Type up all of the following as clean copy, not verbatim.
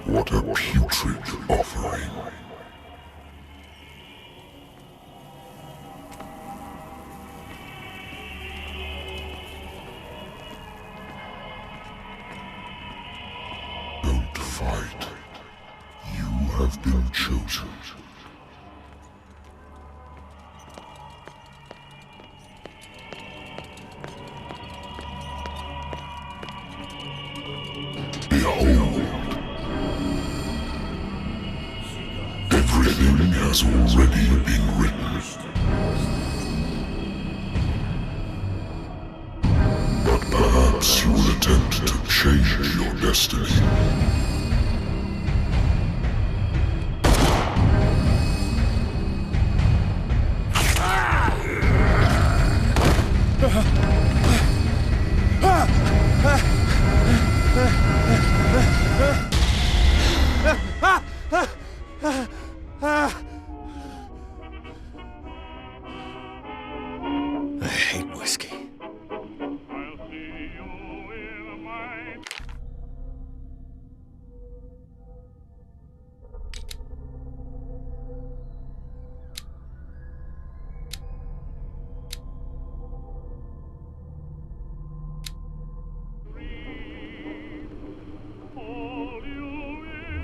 What a putrid offering. Don't fight. You have been chosen. Has already been written. But perhaps you will attempt to change your destiny.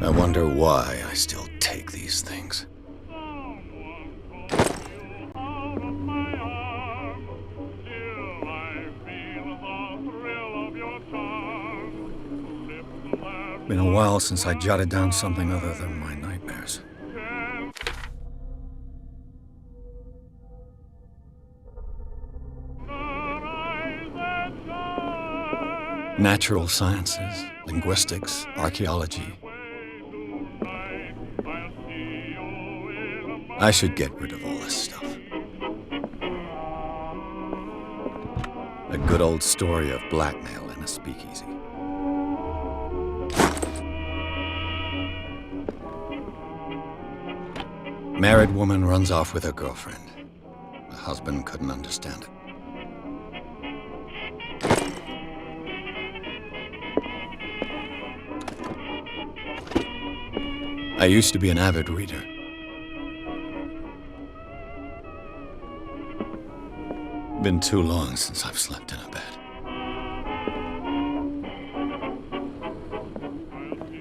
I wonder why I still take these things. Been a while since I jotted down something other than my nightmares. Natural sciences, linguistics, archaeology. I should get rid of all this stuff. A good old story of blackmail in a speakeasy. Married woman runs off with her girlfriend. The husband couldn't understand it. I used to be an avid reader. Been too long since I've slept in a bed.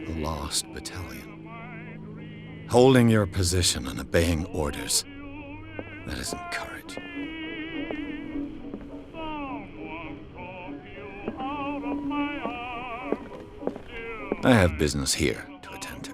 The Lost Battalion. Holding your position and obeying orders. That isn't courage. I have business here to attend to.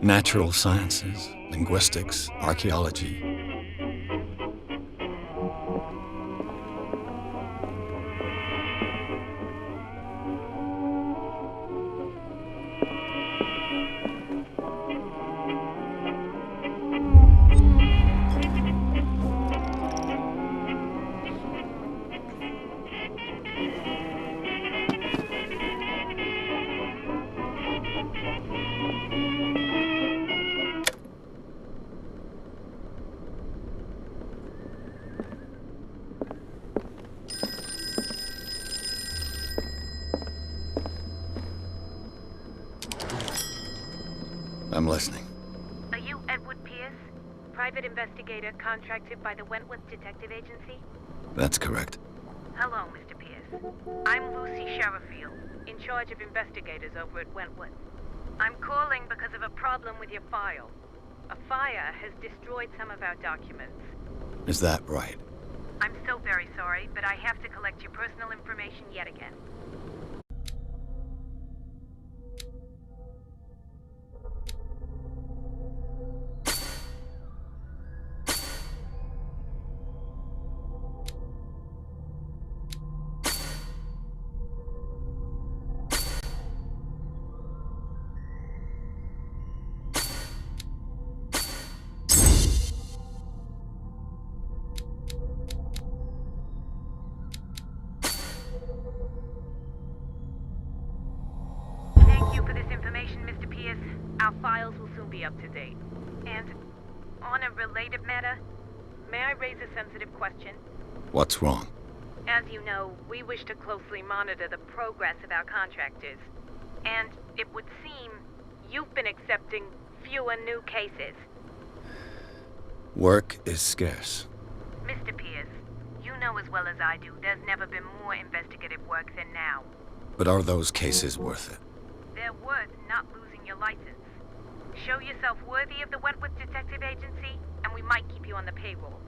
Natural sciences, linguistics, archaeology. I'm listening. Are you Edward Pирс, private investigator contracted by the Wentworth Detective Agency? That's correct. Hello, Mr. Pирс. I'm Lucy Sherrifield, in charge of investigators over at Wentworth. I'm calling because of a problem with your file. A fire has destroyed some of our documents. Is that right? I'm so very sorry, but I have to collect your personal information yet again. Mr. Pирс, our files will soon be up to date. And on a related matter, may I raise a sensitive question? What's wrong? As you know, we wish to closely monitor the progress of our contractors. And it would seem you've been accepting fewer new cases. Work is scarce. Mr. Pирс, you know as well as I do, there's never been more investigative work than now. But are those cases worth it? They're worth not losing your license. Show yourself worthy of the Wentworth Detective Agency, and we might keep you on the payroll.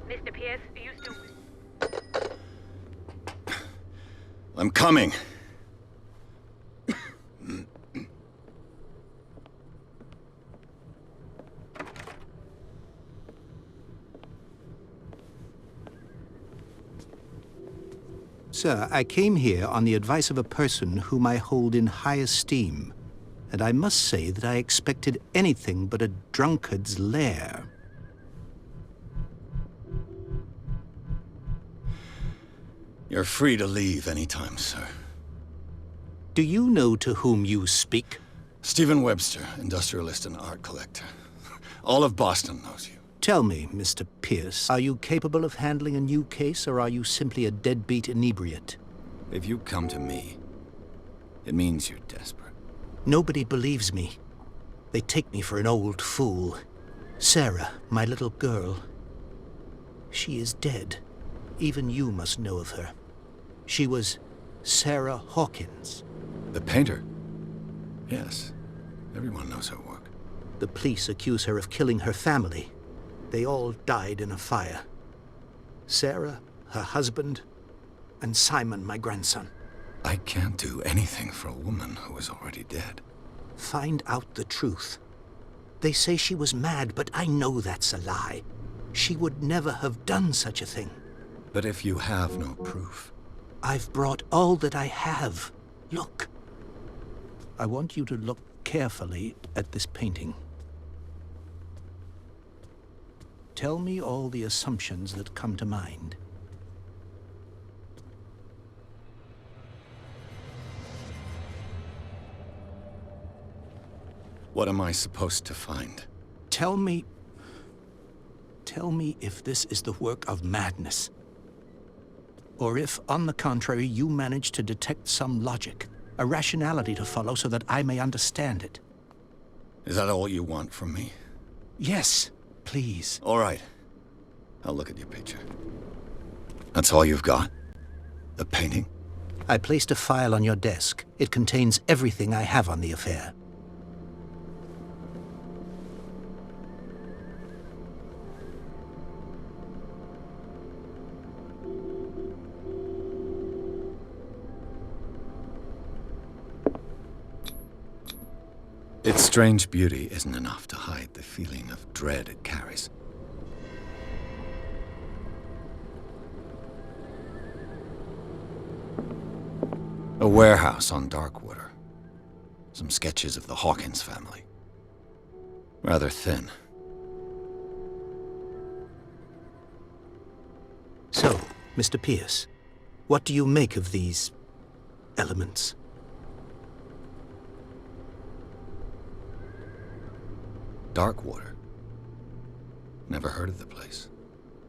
Mr. Pирс, are you still... I'm coming. Sir, I came here on the advice of a person whom I hold in high esteem, and I must say that I expected anything but a drunkard's lair. You're free to leave anytime, sir. Do you know to whom you speak? Stephen Webster, industrialist and art collector. All of Boston knows you. Tell me, Mr. Pирс, are you capable of handling a new case, or are you simply a deadbeat inebriate? If you come to me, it means you're desperate. Nobody believes me. They take me for an old fool. Sarah, my little girl, she is dead. Even you must know of her. She was Sarah Hawkins. The painter? Yes. Everyone knows her work. The police accuse her of killing her family. They all died in a fire. Sarah, her husband, and Simon, my grandson. I can't do anything for a woman who is already dead. Find out the truth. They say she was mad, but I know that's a lie. She would never have done such a thing. But if you have no proof... I've brought all that I have. Look. I want you to look carefully at this painting. Tell me all the assumptions that come to mind. What am I supposed to find? Tell me if this is the work of madness. Or if, on the contrary, you manage to detect some logic, a rationality to follow so that I may understand it. Is that all you want from me? Yes, please. All right. I'll look at your picture. That's all you've got? The painting? I placed a file on your desk. It contains everything I have on the affair. Its strange beauty isn't enough to hide the feeling of dread it carries. A warehouse on Darkwater. Some sketches of the Hawkins family. Rather thin. So, Mr. Pierce, what do you make of these elements? Darkwater? Never heard of the place.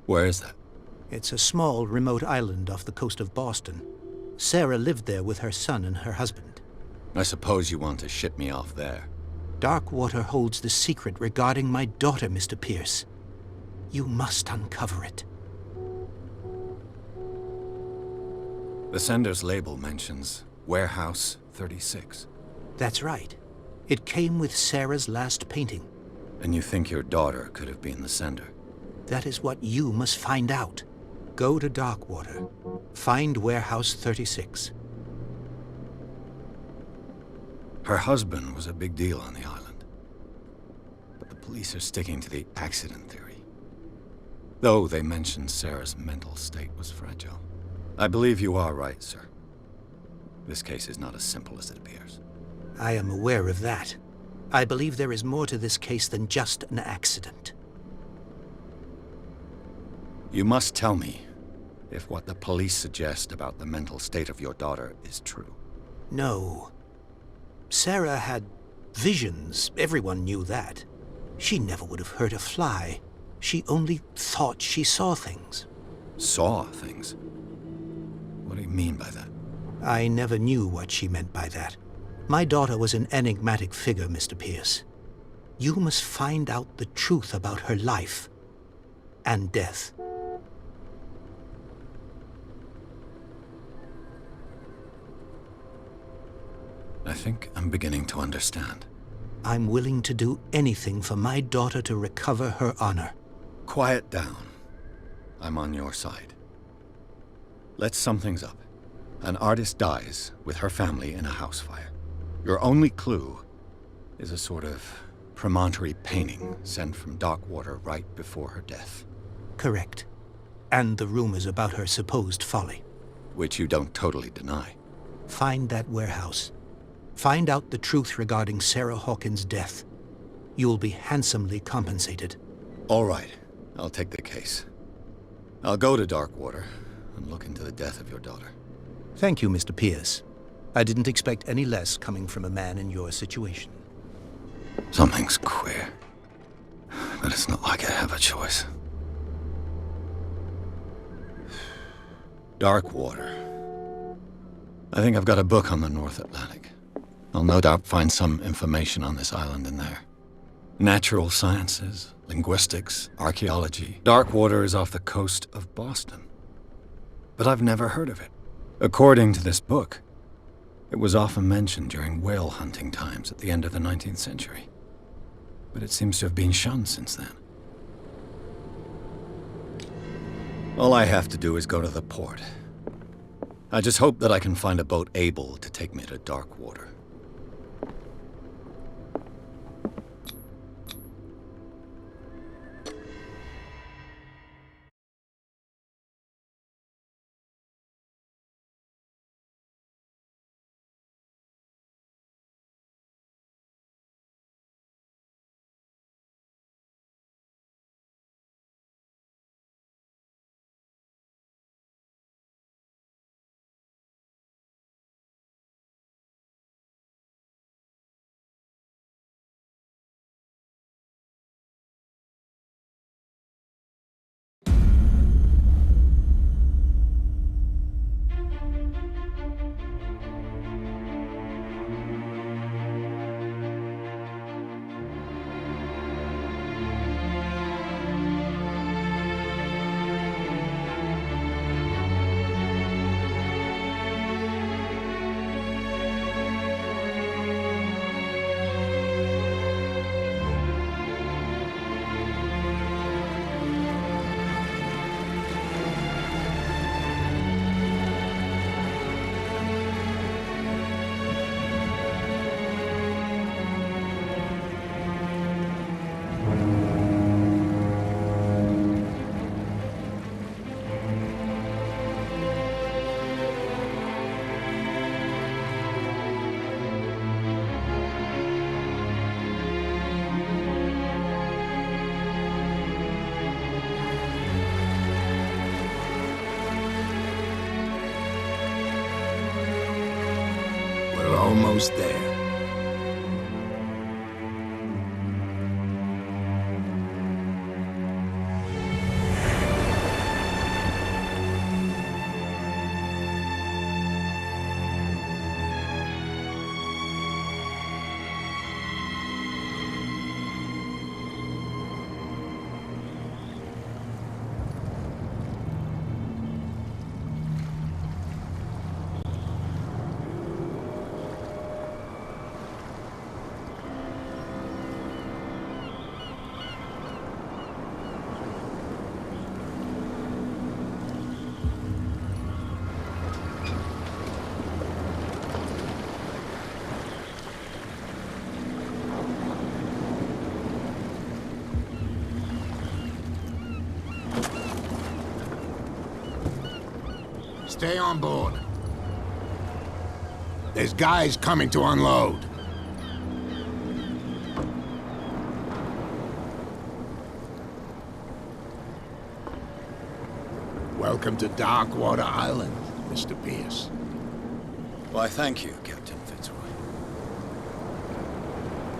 Where is that? It's a small, remote island off the coast of Boston. Sarah lived there with her son and her husband. I suppose you want to ship me off there. Darkwater holds the secret regarding my daughter, Mr. Pierce. You must uncover it. The sender's label mentions Warehouse 36. That's right. It came with Sarah's last painting. And you think your daughter could have been the sender? That is what you must find out. Go to Darkwater. Find Warehouse 36. Her husband was a big deal on the island. But the police are sticking to the accident theory. Though they mentioned Sarah's mental state was fragile. I believe you are right, sir. This case is not as simple as it appears. I am aware of that. I believe there is more to this case than just an accident. You must tell me if what the police suggest about the mental state of your daughter is true. No. Sarah had visions. Everyone knew that. She never would have hurt a fly. She only thought she saw things. Saw things? What do you mean by that? I never knew what she meant by that. My daughter was an enigmatic figure, Mr. Pierce. You must find out the truth about her life and death. I think I'm beginning to understand. I'm willing to do anything for my daughter to recover her honor. Quiet down. I'm on your side. Let's sum things up. An artist dies with her family in a house fire. Your only clue is a sort of promontory painting sent from Darkwater right before her death. Correct. And the rumors about her supposed folly. Which you don't totally deny. Find that warehouse. Find out the truth regarding Sarah Hawkins' death. You'll be handsomely compensated. All right. I'll take the case. I'll go to Darkwater and look into the death of your daughter. Thank you, Mr. Pierce. I didn't expect any less coming from a man in your situation. Something's queer. But it's not like I have a choice. Darkwater. I think I've got a book on the North Atlantic. I'll no doubt find some information on this island in there. Natural sciences, linguistics, archaeology. Darkwater is off the coast of Boston. But I've never heard of it. According to this book, it was often mentioned during whale hunting times at the end of the 19th century. But it seems to have been shunned since then. All I have to do is go to the port. I just hope that I can find a boat able to take me to Darkwater. almost there. Stay on board. There's guys coming to unload. Welcome to Darkwater Island, Mr. Pierce. Why, thank you, Captain Fitzroy.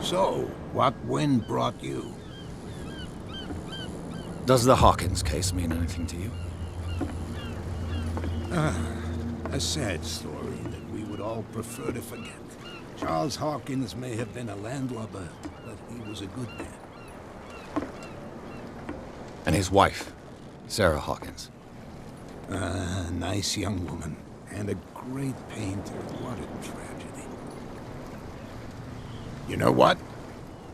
So, what wind brought you? Does the Hawkins case mean anything to you? A sad story that we would all prefer to forget. Charles Hawkins may have been a landlubber, but he was a good man. And his wife, Sarah Hawkins. Nice young woman, and a great painter. What a tragedy. You know what?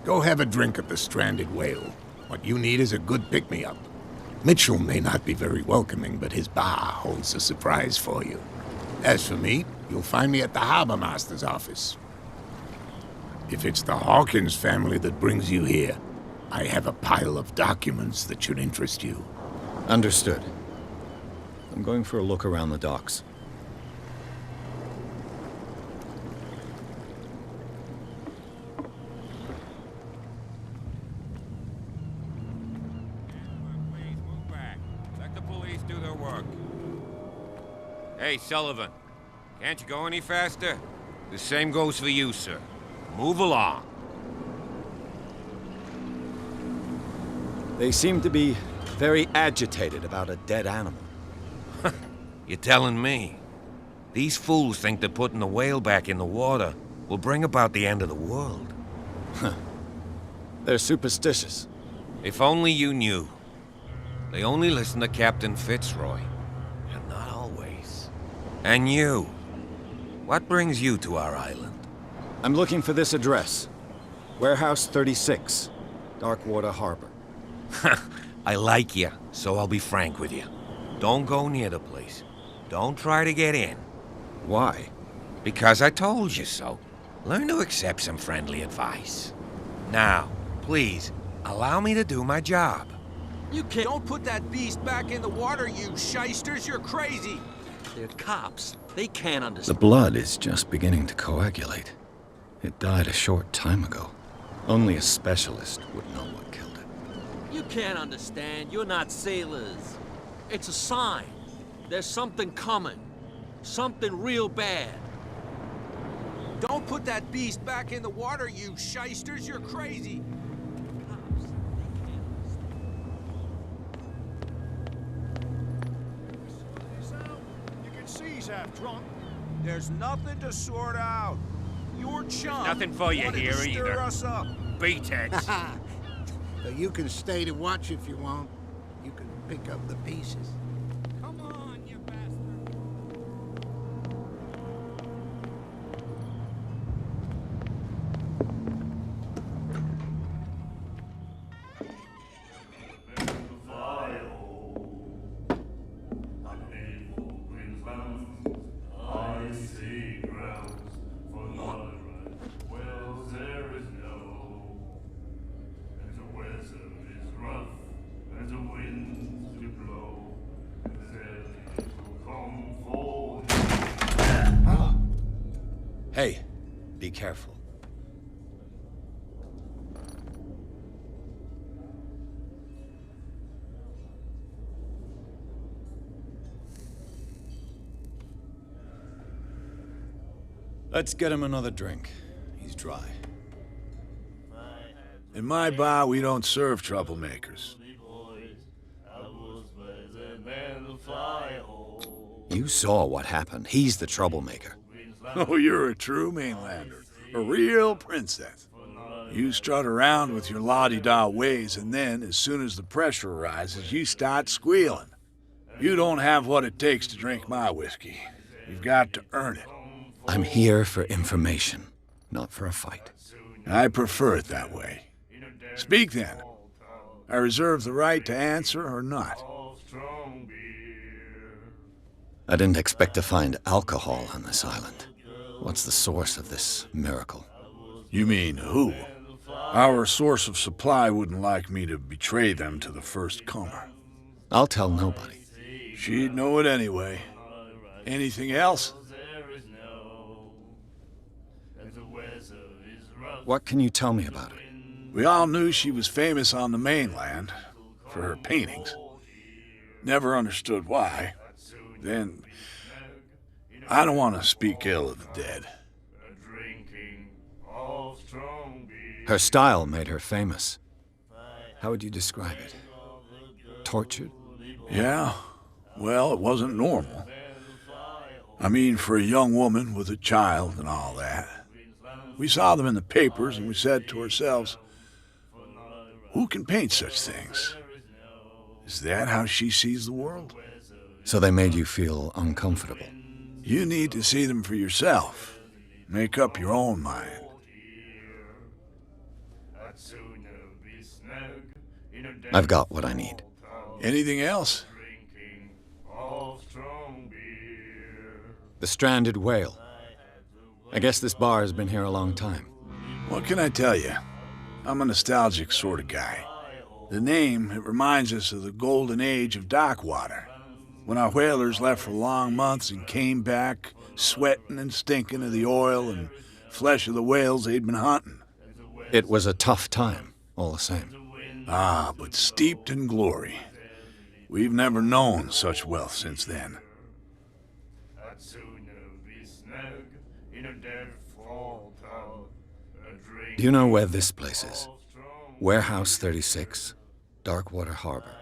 Go have a drink at the Stranded Whale. What you need is a good pick-me-up. Mitchell may not be very welcoming, but his bar holds a surprise for you. As for me, you'll find me at the Harbor Master's office. If it's the Hawkins family that brings you here, I have a pile of documents that should interest you. Understood. I'm going for a look around the docks. Hey, Sullivan. Can't you go any faster? The same goes for you, sir. Move along. They seem to be very agitated about a dead animal. You're telling me? These fools think that putting the whale back in the water will bring about the end of the world. They're superstitious. If only you knew. They only listen to Captain Fitzroy. And not always. And you. What brings you to our island? I'm looking for this address. Warehouse 36, Darkwater Harbor. I like you, so I'll be frank with you. Don't go near the place. Don't try to get in. Why? Because I told you so. Learn to accept some friendly advice. Now, please, allow me to do my job. You can't. Don't put that beast back in the water, you shysters. You're crazy. They're cops. They can't The understand. blood is just beginning to coagulate. It died a short time ago. Only a specialist would know what killed it. You can't understand. You're not sailors. It's a sign. There's something coming. Something real bad. Don't put that beast back in the water, you shysters. You're crazy. Cops. They can't understand. You can see he's half drunk. There's nothing to sort out. Your chum Nothing for you wanted here to stir either. us up. Beatheads. So you can stay to watch if you want. You can pick up the pieces. Come on, you bastard. Hey, be careful. Let's get him another drink. He's dry. In my bar, we don't serve troublemakers. You saw what happened. He's the troublemaker. Oh, you're a true mainlander. A real princess. You strut around with your la-di-da ways, and then, as soon as the pressure arises, you start squealing. You don't have what it takes to drink my whiskey. You've got to earn it. I'm here for information, not for a fight. I prefer it that way. Speak then. I reserve the right to answer or not. I didn't expect to find alcohol on this island. What's the source of this miracle? You mean who? Our source of supply wouldn't like me to betray them to the first comer. I'll tell nobody. She'd know it anyway. Anything else? What can you tell me about her? We all knew she was famous on the mainland for her paintings. Never understood why. Then, I don't want to speak ill of the dead. Her style made her famous. How would you describe it? Tortured? Yeah, well, it wasn't normal. I mean, for a young woman with a child and all that. We saw them in the papers and we said to ourselves, who can paint such things? Is that how she sees the world? So they made you feel uncomfortable? You need to see them for yourself. Make up your own mind. I've got what I need. Anything else? The stranded whale. I guess this bar has been here a long time. What can I tell you? I'm a nostalgic sort of guy. The name, it reminds us of the golden age of Darkwater, when our whalers left for long months and came back sweating and stinking of the oil and flesh of the whales they'd been hunting. It was a tough time, all the same. Ah, but steeped in glory. We've never known such wealth since then. Do you know where this place is? Warehouse 36, Darkwater Harbor.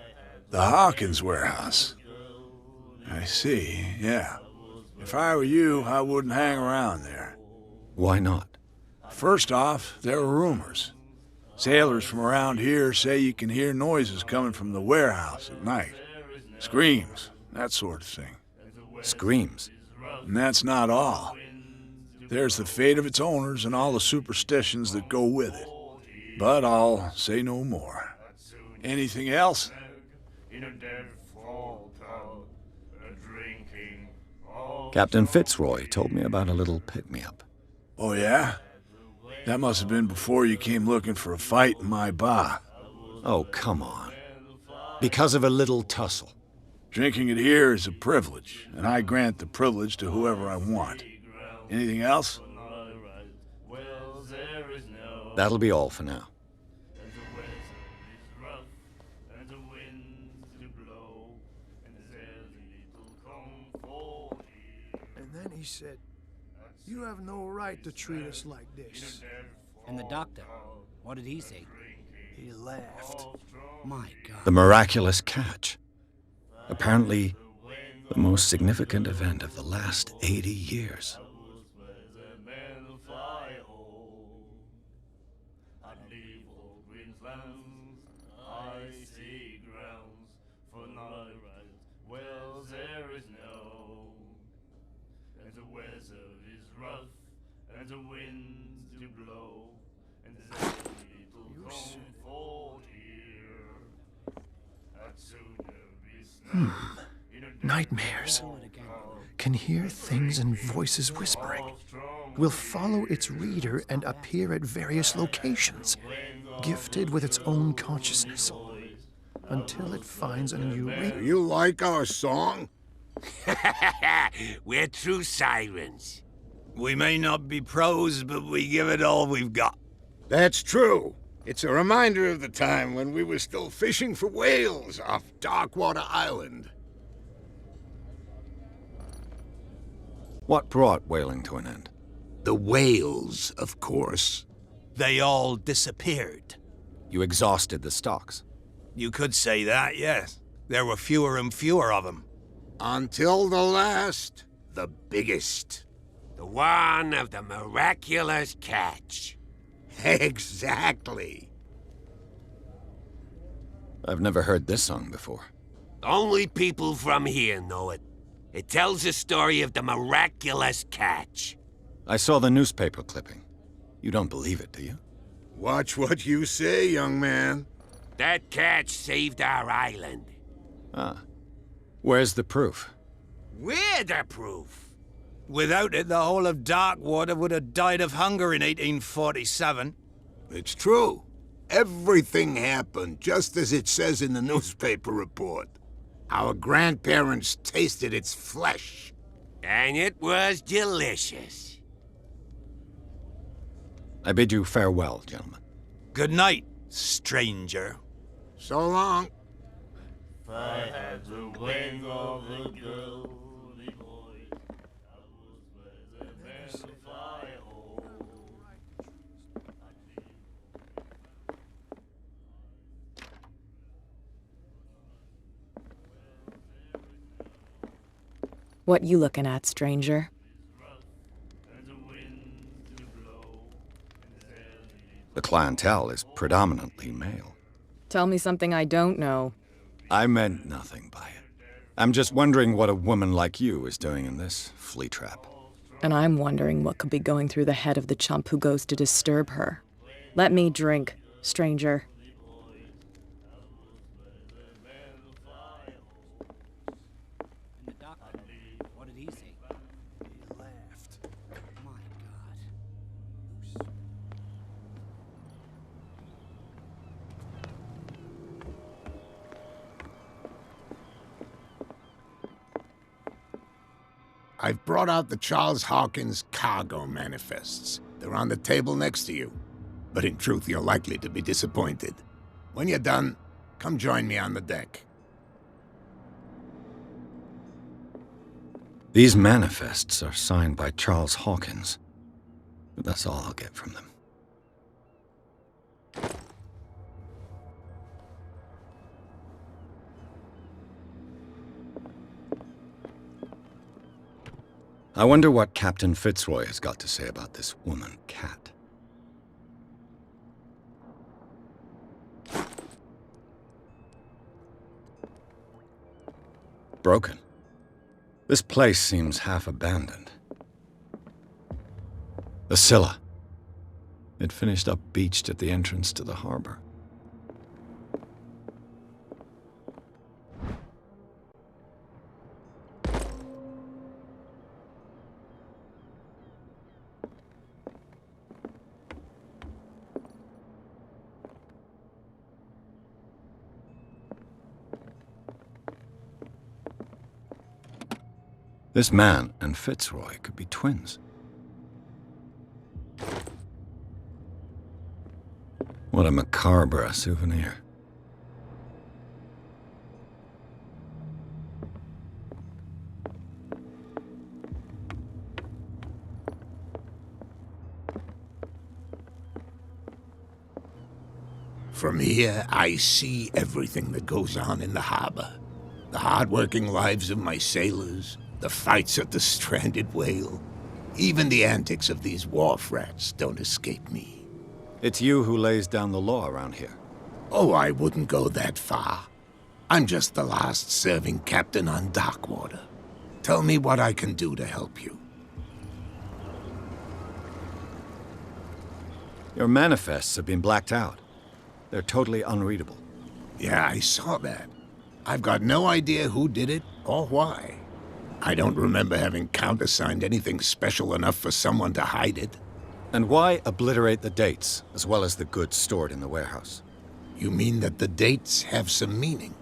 The Hawkins warehouse. I see, yeah. If I were you, I wouldn't hang around there. Why not? First off, there are rumors. Sailors from around here say you can hear noises coming from the warehouse at night. Screams, that sort of thing. Screams? And that's not all. There's the fate of its owners and all the superstitions that go with it. But I'll say no more. Anything else? Captain Fitzroy told me about a little pick-me-up. Oh, yeah? That must have been before you came looking for a fight in my bar. Oh, come on. Because of a little tussle. Drinking it here is a privilege, and I grant the privilege to whoever I want. Anything else? That'll be all for now. And then he said, "You have no right to treat us like this." And the doctor, what did he say? He laughed. My God. The miraculous catch. Apparently, the most significant event of the last 80 years. Nightmares. Can hear things and voices whispering. Will follow its reader and appear at various locations, gifted with its own consciousness, until it finds a new reader. You like our song? We're true sirens. We may not be pros, but we give it all we've got. That's true. It's a reminder of the time when we were still fishing for whales off Darkwater Island. What brought whaling to an end? The whales, of course. They all disappeared. You exhausted the stocks. You could say that, yes. There were fewer and fewer of them. Until the last, the biggest. The one of the miraculous catch. Exactly. I've never heard this song before. Only people from here know it. It tells the story of the miraculous catch. I saw the newspaper clipping. You don't believe it, do you? Watch what you say, young man. That catch saved our island. Ah. Where's the proof? We're the proof. Without it, the whole of Darkwater would have died of hunger in 1847. It's true. Everything happened just as it says in the newspaper report. Our grandparents tasted its flesh. And it was delicious. I bid you farewell, gentlemen. Good night, stranger. So long. If I had the wing of a girly boy, I was better than to fly home. What you looking at, stranger? The clientele is predominantly male. Tell me something I don't know. I meant nothing by it. I'm just wondering what a woman like you is doing in this flea trap. And I'm wondering what could be going through the head of the chump who goes to disturb her. Let me drink, stranger. And the doctor, what did he say? He laughed. My God. I've brought out the Charles Hawkins cargo manifests. They're on the table next to you. But in truth, you're likely to be disappointed. When you're done, come join me on the deck. These manifests are signed by Charles Hawkins. But that's all I'll get from them. I wonder what Captain Fitzroy has got to say about this woman, Cat. Broken. This place seems half abandoned. The Scylla. It finished up beached at the entrance to the harbor. This man and Fitzroy could be twins. What a macabre souvenir. From here, I see everything that goes on in the harbor. The hard-working lives of my sailors, the fights at the stranded whale. Even the antics of these wharf rats don't escape me. It's you who lays down the law around here. Oh, I wouldn't go that far. I'm just the last serving captain on Darkwater. Tell me what I can do to help you. Your manifests have been blacked out. They're totally unreadable. Yeah, I saw that. I've got no idea who did it or why. I don't remember having countersigned anything special enough for someone to hide it. And why obliterate the dates, as well as the goods stored in the warehouse? You mean that the dates have some meaning?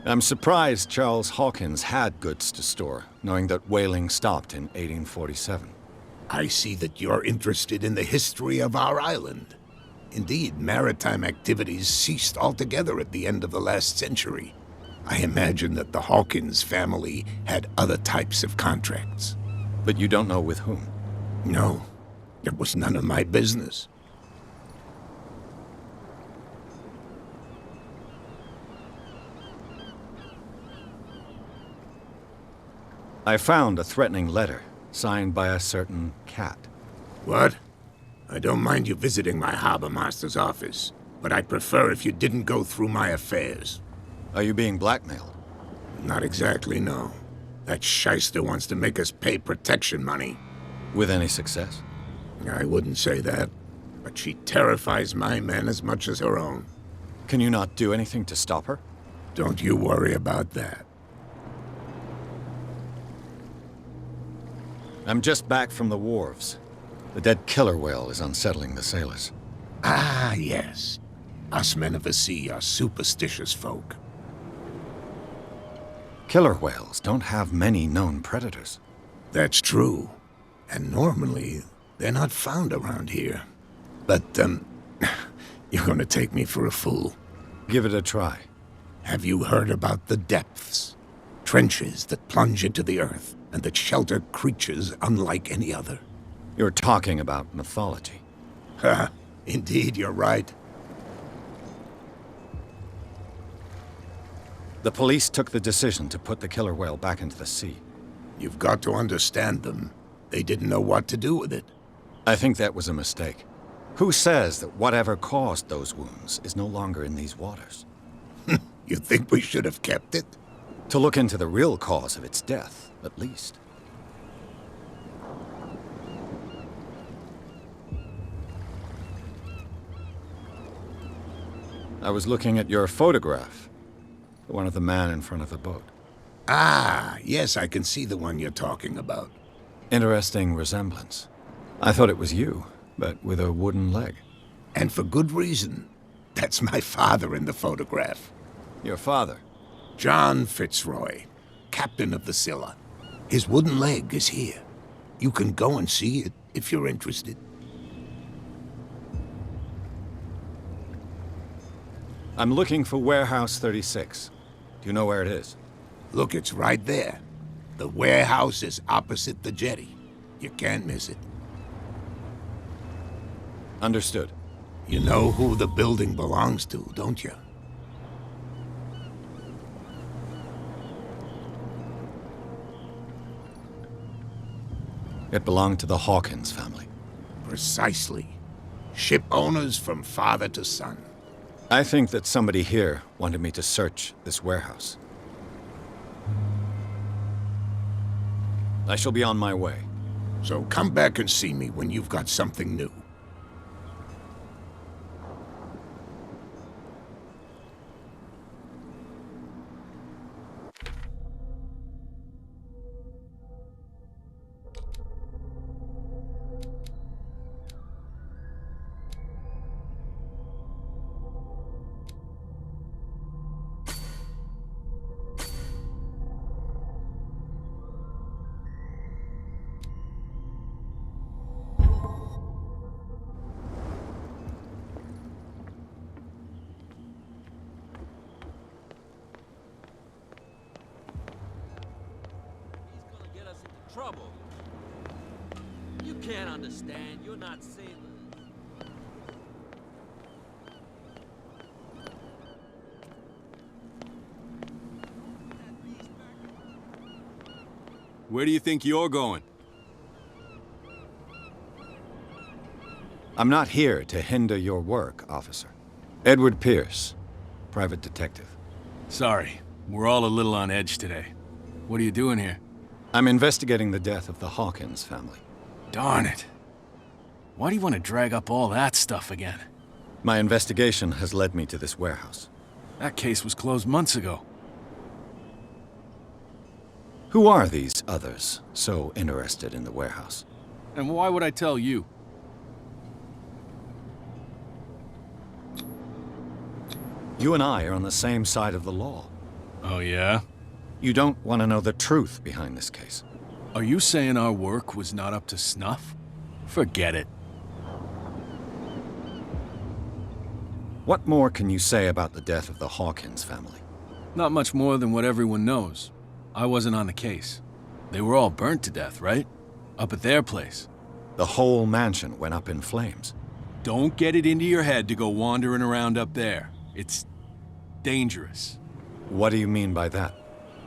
I'm surprised Charles Hawkins had goods to store, knowing that whaling stopped in 1847. I see that you're interested in the history of our island. Indeed, maritime activities ceased altogether at the end of the last century. I imagine that the Hawkins family had other types of contracts. But you don't know with whom? No, it was none of my business. I found a threatening letter, signed by a certain cat. What? I don't mind you visiting my harbor master's office, but I'd prefer if you didn't go through my affairs. Are you being blackmailed? Not exactly, no. That shyster wants to make us pay protection money. With any success? I wouldn't say that, but she terrifies my men as much as her own. Can you not do anything to stop her? Don't you worry about that. I'm just back from the wharves. The dead killer whale is unsettling the sailors. Ah, yes. Us men of the sea are superstitious folk. Killer whales don't have many known predators. That's true. And normally, they're not found around here. But, you're gonna take me for a fool. Give it a try. Have you heard about the depths? Trenches that plunge into the earth and that shelter creatures unlike any other. You're talking about mythology. Ha! Indeed, you're right. The police took the decision to put the killer whale back into the sea. You've got to understand them. They didn't know what to do with it. I think that was a mistake. Who says that whatever caused those wounds is no longer in these waters? You think we should have kept it? To look into the real cause of its death, at least. I was looking at your photograph. The one of the man in front of the boat. Ah, yes, I can see the one you're talking about. Interesting resemblance. I thought it was you, but with a wooden leg. And for good reason. That's my father in the photograph. Your father? John Fitzroy, captain of the Scylla. His wooden leg is here. You can go and see it if you're interested. I'm looking for Warehouse 36. Do you know where it is? Look, it's right there. The warehouse is opposite the jetty. You can't miss it. Understood. You know who the building belongs to, don't you? It belonged to the Hawkins family. Precisely. Ship owners from father to son. I think that somebody here wanted me to search this warehouse. I shall be on my way. So come back and see me when you've got something new. Trouble. You can't understand. You're not sailors. Where do you think you're going? I'm not here to hinder your work, officer. Edward Pirs, private detective. Sorry, we're all a little on edge today. What are you doing here? I'm investigating the death of the Hawkins family. Darn it. Why do you want to drag up all that stuff again? My investigation has led me to this warehouse. That case was closed months ago. Who are these others so interested in the warehouse? And why would I tell you? You and I are on the same side of the law. Oh, yeah? You don't want to know the truth behind this case. Are you saying our work was not up to snuff? Forget it. What more can you say about the death of the Hawkins family? Not much more than what everyone knows. I wasn't on the case. They were all burnt to death, right? Up at their place. The whole mansion went up in flames. Don't get it into your head to go wandering around up there. It's dangerous. What do you mean by that?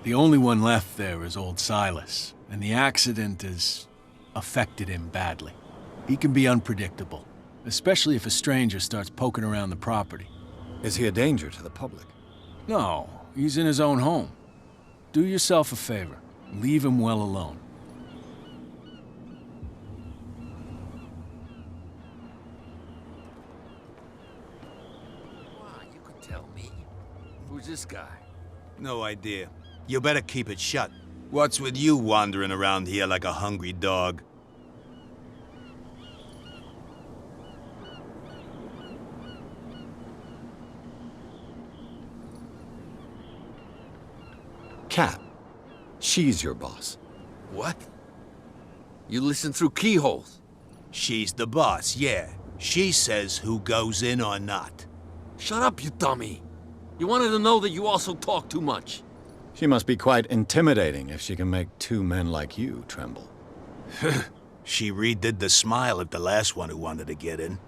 The only one left there is old Silas, and the accident has affected him badly. He can be unpredictable, especially if a stranger starts poking around the property. Is he a danger to the public? No, he's in his own home. Do yourself a favor. Leave him well alone. Wow, you could tell me. Who's this guy? No idea. You better keep it shut. What's with you wandering around here like a hungry dog? Cat. She's your boss. What? You listen through keyholes? She's the boss, yeah. She says who goes in or not. Shut up, you dummy. You wanted to know that you also talk too much. She must be quite intimidating if she can make two men like you tremble. She redid the smile at the last one who wanted to get in.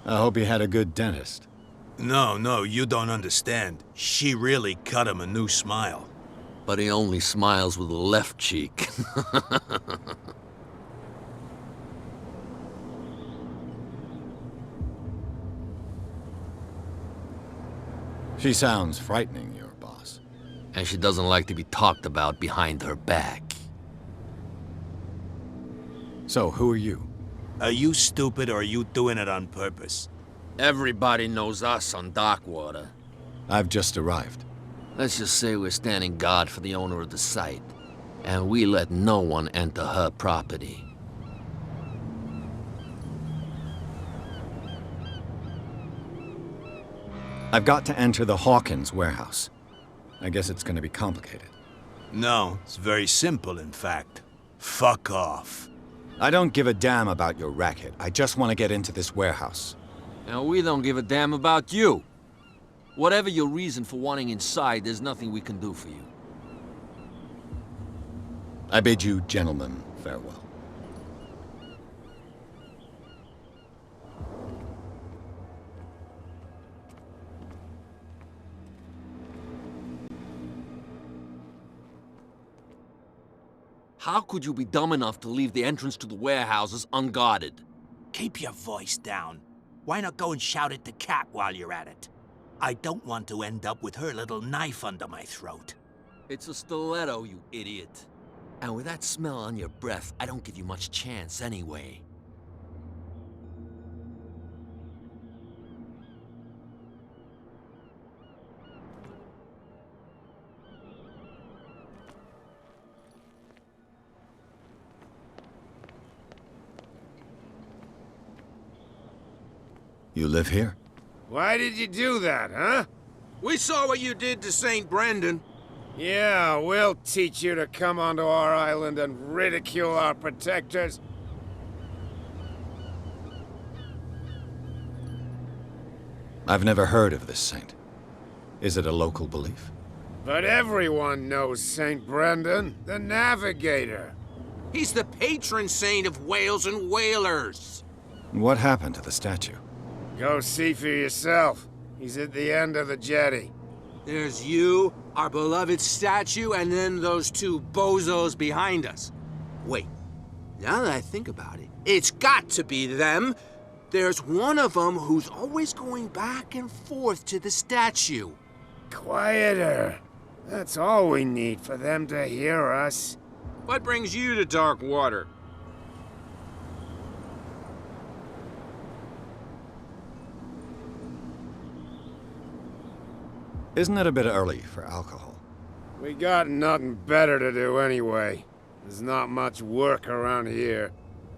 I hope he had a good dentist. No, you don't understand. She really cut him a new smile. But he only smiles with the left cheek. She sounds frightening, your boss. And she doesn't like to be talked about behind her back. So, who are you? Are you stupid or are you doing it on purpose? Everybody knows us on Darkwater. I've just arrived. Let's just say we're standing guard for the owner of the site. And we let no one enter her property. I've got to enter the Hawkins warehouse. I guess it's gonna be complicated. No, it's very simple, in fact. Fuck off. I don't give a damn about your racket. I just want to get into this warehouse. And we don't give a damn about you. Whatever your reason for wanting inside, there's nothing we can do for you. I bid you gentlemen farewell. How could you be dumb enough to leave the entrance to the warehouses unguarded? Keep your voice down. Why not go and shout at the cat while you're at it? I don't want to end up with her little knife under my throat. It's a stiletto, you idiot. And with that smell on your breath, I don't give you much chance anyway. You live here? Why did you do that, huh? We saw what you did to St. Brendan. Yeah, we'll teach you to come onto our island and ridicule our protectors. I've never heard of this saint. Is it a local belief? But everyone knows St. Brendan, the navigator. He's the patron saint of whales and whalers. What happened to the statue? Go see for yourself. He's at the end of the jetty. There's you, our beloved statue, and then those two bozos behind us. Wait, now that I think about it, it's got to be them. There's one of them who's always going back and forth to the statue. Quieter. That's all we need for them to hear us. What brings you to Darkwater? Isn't it a bit early for alcohol? We got nothing better to do anyway. There's not much work around here.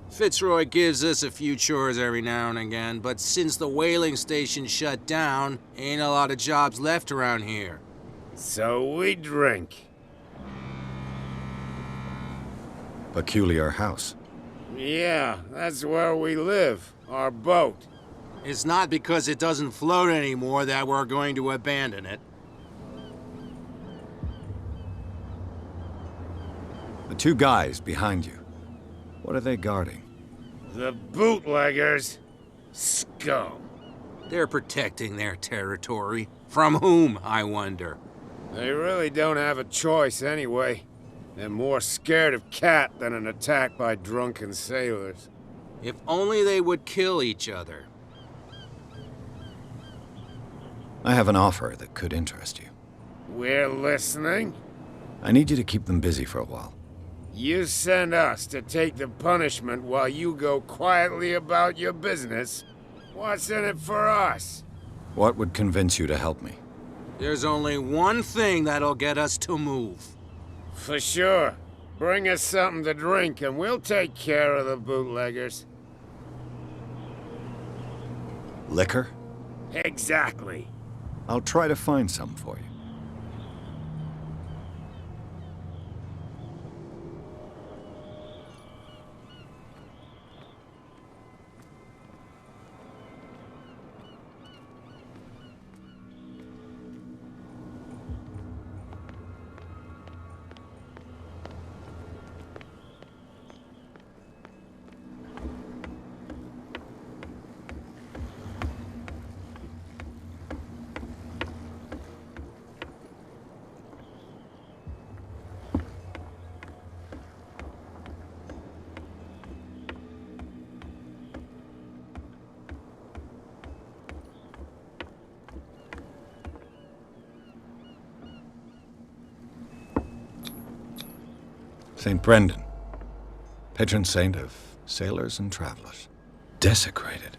Fitzroy gives us a few chores every now and again, but since the whaling station shut down, ain't a lot of jobs left around here. So we drink. Peculiar house. Yeah, that's where we live. Our boat. It's not because it doesn't float anymore that we're going to abandon it. two guys behind you. What are they guarding? The bootleggers. Scum. They're protecting their territory. From whom, I wonder? They really don't have a choice anyway. They're more scared of Cat than an attack by drunken sailors. If only they would kill each other. I have an offer that could interest you. We're listening. I need you to keep them busy for a while. You send us to take the punishment while you go quietly about your business. What's in it for us? What would convince you to help me? There's only one thing that'll get us to move. For sure. Bring us something to drink and we'll take care of the bootleggers. Liquor? Exactly. I'll try to find some for you. St. Brendan, patron saint of sailors and travelers. Desecrated.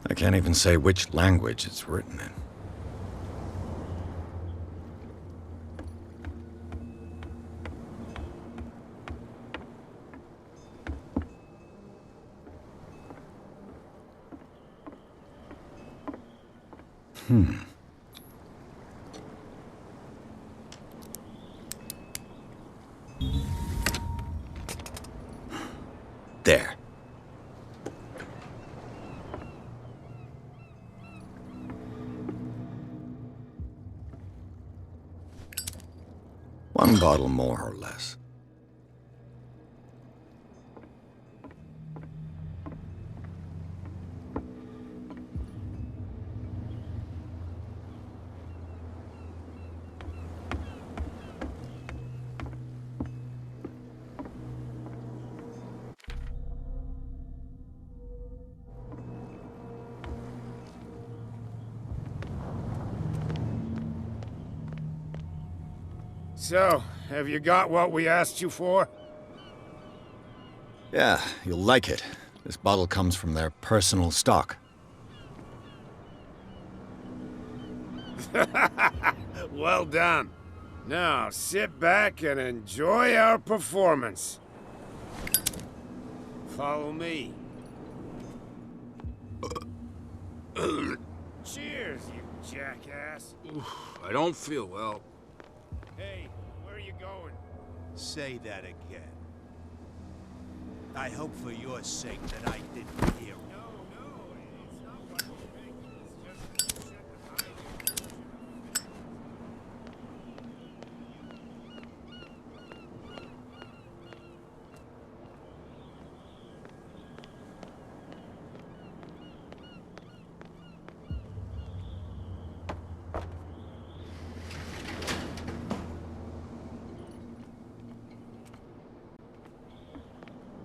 I can't even say which language it's written in. There. One bottle more or less. So, have you got what we asked you for? Yeah, you'll like it. This bottle comes from their personal stock. Well done. Now, sit back and enjoy our performance. Follow me. Cheers, you jackass. I don't feel well. Hey, where are you going? Say that again. I hope for your sake that I didn't hear. No, it's not what you think. It's just shit behind you.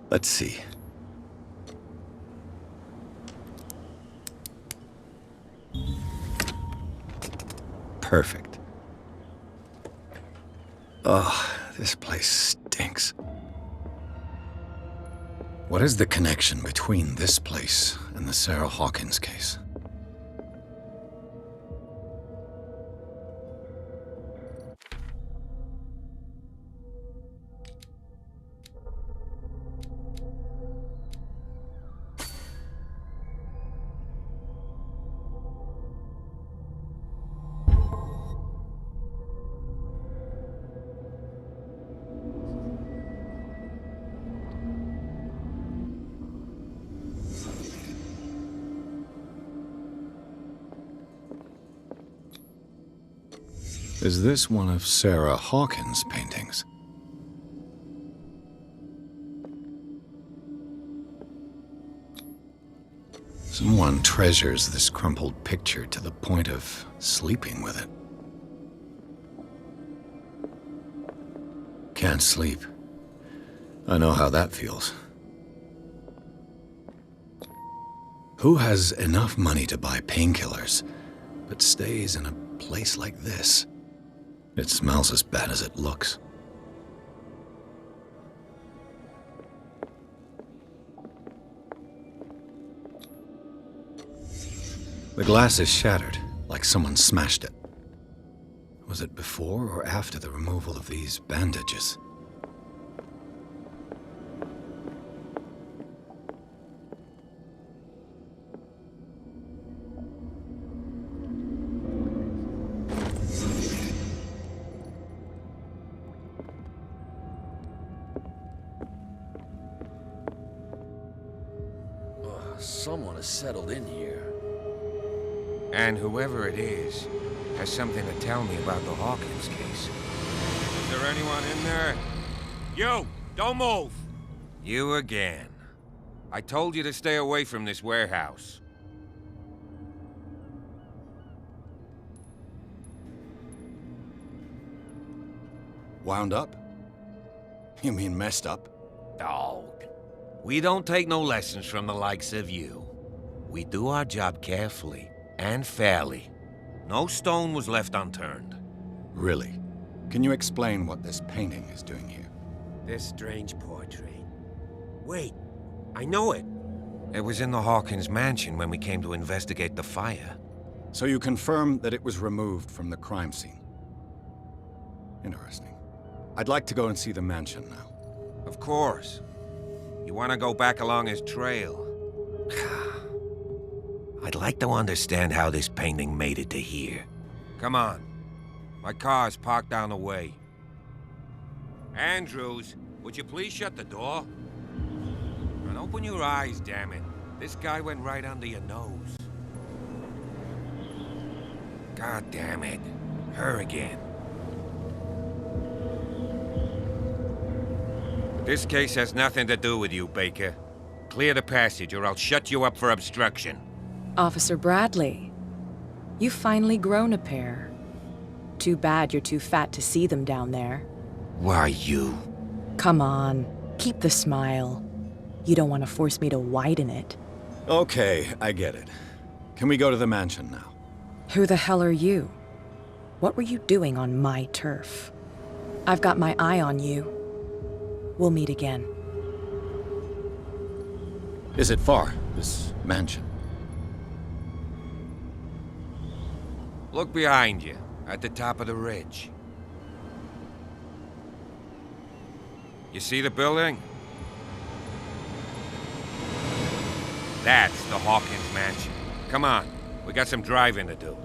Let's see. Perfect. Oh, this place stinks. What is the connection between this place and the Sarah Hawkins case? Is this one of Sarah Hawkins' paintings? Someone treasures this crumpled picture to the point of sleeping with it. Can't sleep. I know how that feels. Who has enough money to buy painkillers, but stays in a place like this? It smells as bad as it looks. The glass is shattered, like someone smashed it. Was it before or after the removal of these bandages? Someone has settled in here. And whoever it is has something to tell me about the Hawkins case. Is there anyone in there? You! Don't move! You again. I told you to stay away from this warehouse. Wound up? You mean messed up? Dog. We don't take no lessons from the likes of you. We do our job carefully and fairly. No stone was left unturned. Really? Can you explain what this painting is doing here? This strange portrait. Wait, I know it. It was in the Hawkins mansion when we came to investigate the fire. So you confirm that it was removed from the crime scene? Interesting. I'd like to go and see the mansion now. Of course. You want to go back along his trail? I'd like to understand how this painting made it to here. Come on. My car's parked down the way. Andrews, would you please shut the door? And open your eyes, damn it. This guy went right under your nose. God damn it. Her again. This case has nothing to do with you, Baker. Clear the passage or I'll shut you up for obstruction. Officer Bradley, you've finally grown a pair. Too bad you're too fat to see them down there. Why, you? Come on, keep the smile. You don't want to force me to widen it. Okay, I get it. Can we go to the mansion now? Who the hell are you? What were you doing on my turf? I've got my eye on you. We'll meet again. Is it far, this mansion? Look behind you, at the top of the ridge. You see the building? That's the Hawkins mansion. Come on, we got some driving to do.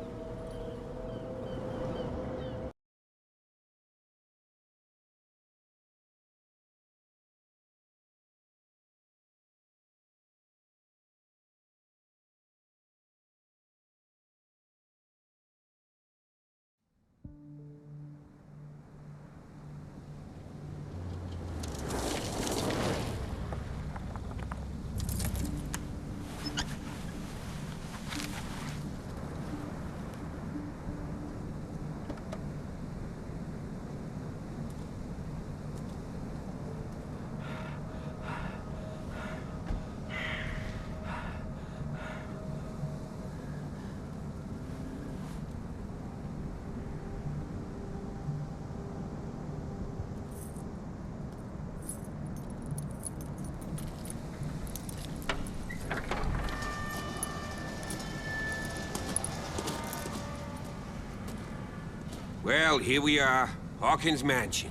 Well, here we are, Hawkins Mansion.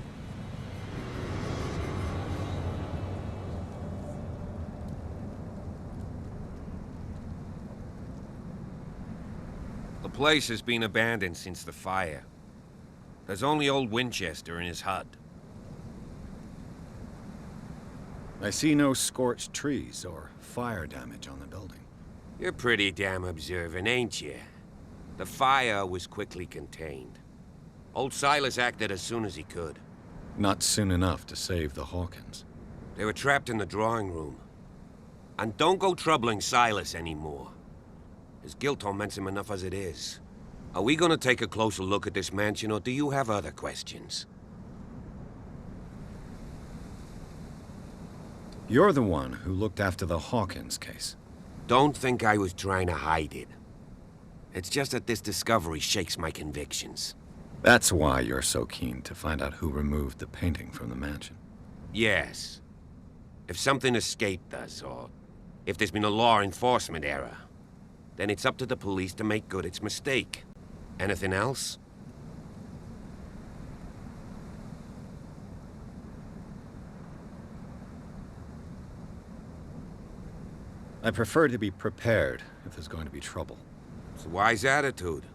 The place has been abandoned since the fire. There's only old Winchester in his hut. I see no scorched trees or fire damage on the building. You're pretty damn observant, ain't you? The fire was quickly contained. Old Silas acted as soon as he could. Not soon enough to save the Hawkins. They were trapped in the drawing room. And don't go troubling Silas anymore. His guilt torments him enough as it is. Are we gonna take a closer look at this mansion, or do you have other questions? You're the one who looked after the Hawkins case. Don't think I was trying to hide it. It's just that this discovery shakes my convictions. That's why you're so keen to find out who removed the painting from the mansion. Yes. If something escaped us, or if there's been a law enforcement error, then it's up to the police to make good its mistake. Anything else? I prefer to be prepared if there's going to be trouble. It's a wise attitude.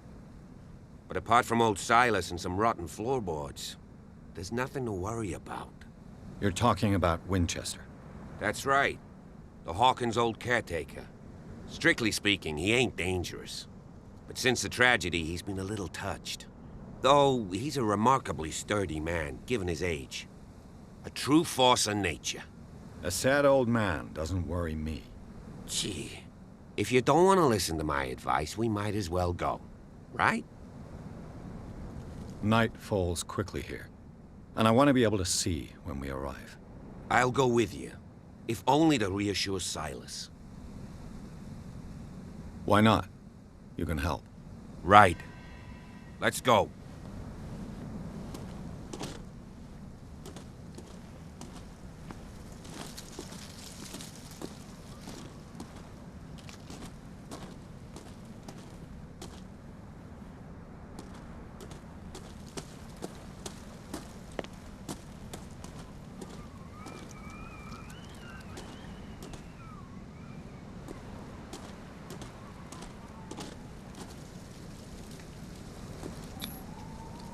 But apart from old Silas and some rotten floorboards, there's nothing to worry about. You're talking about Winchester? That's right. The Hawkins' old caretaker. Strictly speaking, he ain't dangerous. But since the tragedy, he's been a little touched. Though, he's a remarkably sturdy man, given his age. A true force of nature. A sad old man doesn't worry me. Gee, if you don't want to listen to my advice, we might as well go. Right? Night falls quickly here, and I want to be able to see when we arrive. I'll go with you, if only to reassure Silas. Why not? You can help. Right. Let's go.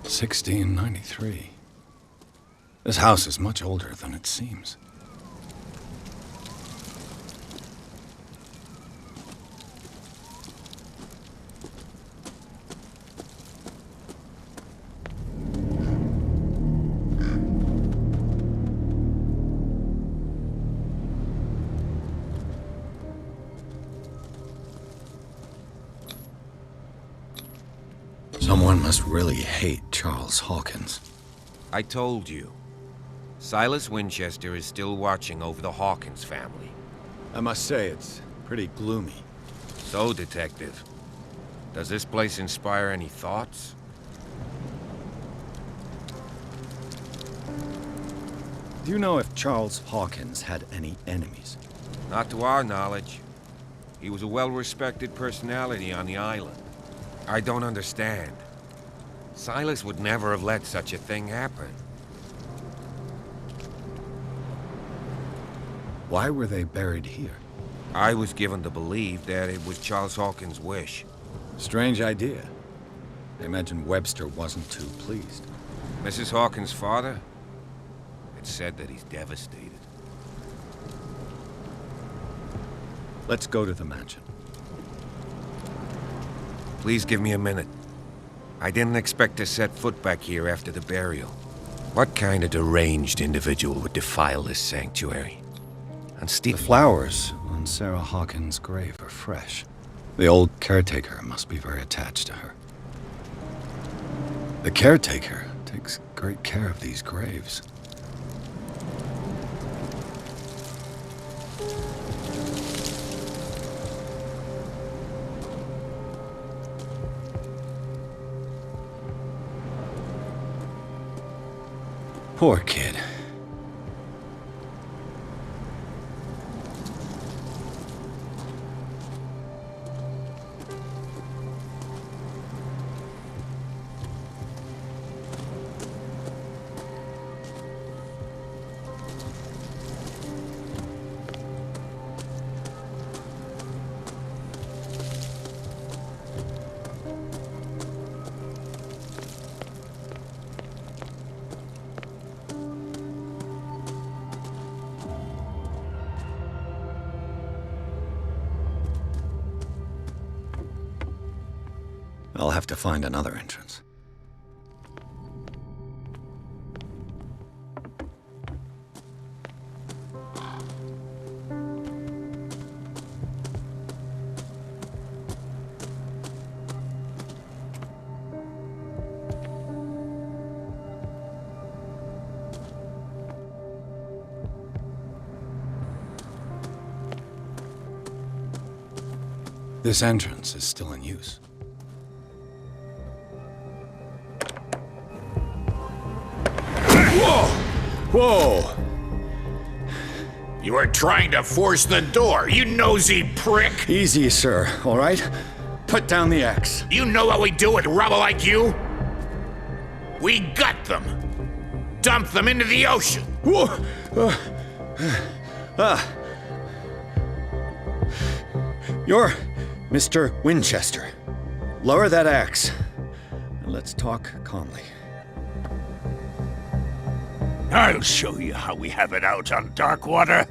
$1693. This house is much older than it seems. Someone must really hate Charles Hawkins. I told you. Silas Winchester is still watching over the Hawkins family. I must say, it's pretty gloomy. So, Detective, does this place inspire any thoughts? Do you know if Charles Hawkins had any enemies? Not to our knowledge. He was a well-respected personality on the island. I don't understand. Silas would never have let such a thing happen. Why were they buried here? I was given to believe that it was Charles Hawkins' wish. Strange idea. I imagine Webster wasn't too pleased. Mrs. Hawkins' father? It's said that he's devastated. Let's go to the mansion. Please give me a minute. I didn't expect to set foot back here after the burial. What kind of deranged individual would defile this sanctuary? And steal— The flowers on Sarah Hawkins' grave are fresh. The old caretaker must be very attached to her. The caretaker takes great care of these graves. Poor kid. I'll have to find another entrance. This entrance is still in use. Whoa! Whoa! You were trying to force the door, you nosy prick! Easy, sir, all right? Put down the axe. You know what we do with rubble like you? We gut them. Dump them into the ocean. Whoa! You're Mr. Winchester. Lower that axe, and let's talk calmly. I'll show you how we have it out on Darkwater.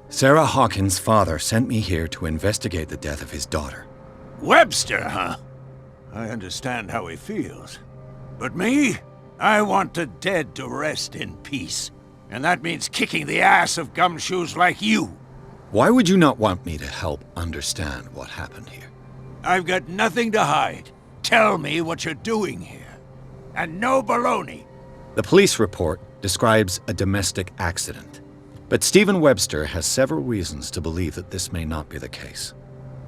Sarah Hawkins' father sent me here to investigate the death of his daughter. Webster, huh? I understand how he feels. But me? I want the dead to rest in peace. And that means kicking the ass of gumshoes like you. Why would you not want me to help understand what happened here? I've got nothing to hide. Tell me what you're doing here. And no baloney. The police report describes a domestic accident. But Stephen Webster has several reasons to believe that this may not be the case.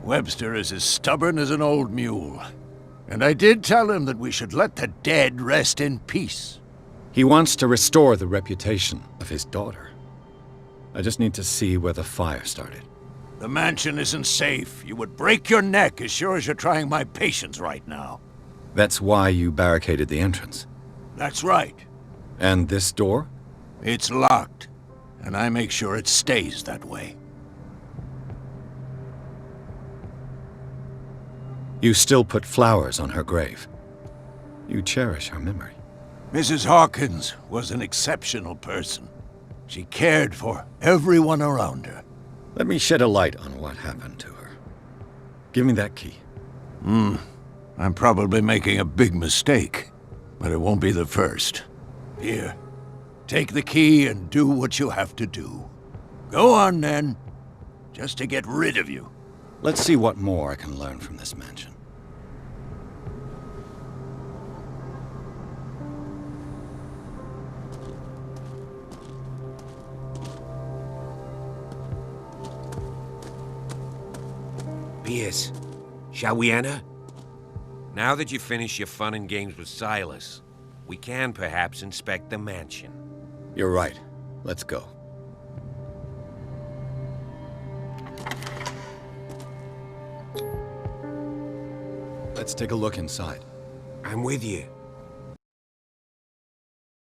Webster is as stubborn as an old mule. And I did tell him that we should let the dead rest in peace. He wants to restore the reputation of his daughter. I just need to see where the fire started. The mansion isn't safe. You would break your neck as sure as you're trying my patience right now. That's why you barricaded the entrance. That's right. And this door? It's locked, and I make sure it stays that way. You still put flowers on her grave. You cherish her memory. Mrs. Hawkins was an exceptional person. She cared for everyone around her. Let me shed a light on what happened to her. Give me that key. I'm probably making a big mistake, but it won't be the first. Here, take the key and do what you have to do. Go on, then. Just to get rid of you. Let's see what more I can learn from this mansion. Piers, shall we enter? Now that you've finished your fun and games with Silas, we can perhaps inspect the mansion. You're right. Let's go. Let's take a look inside. I'm with you.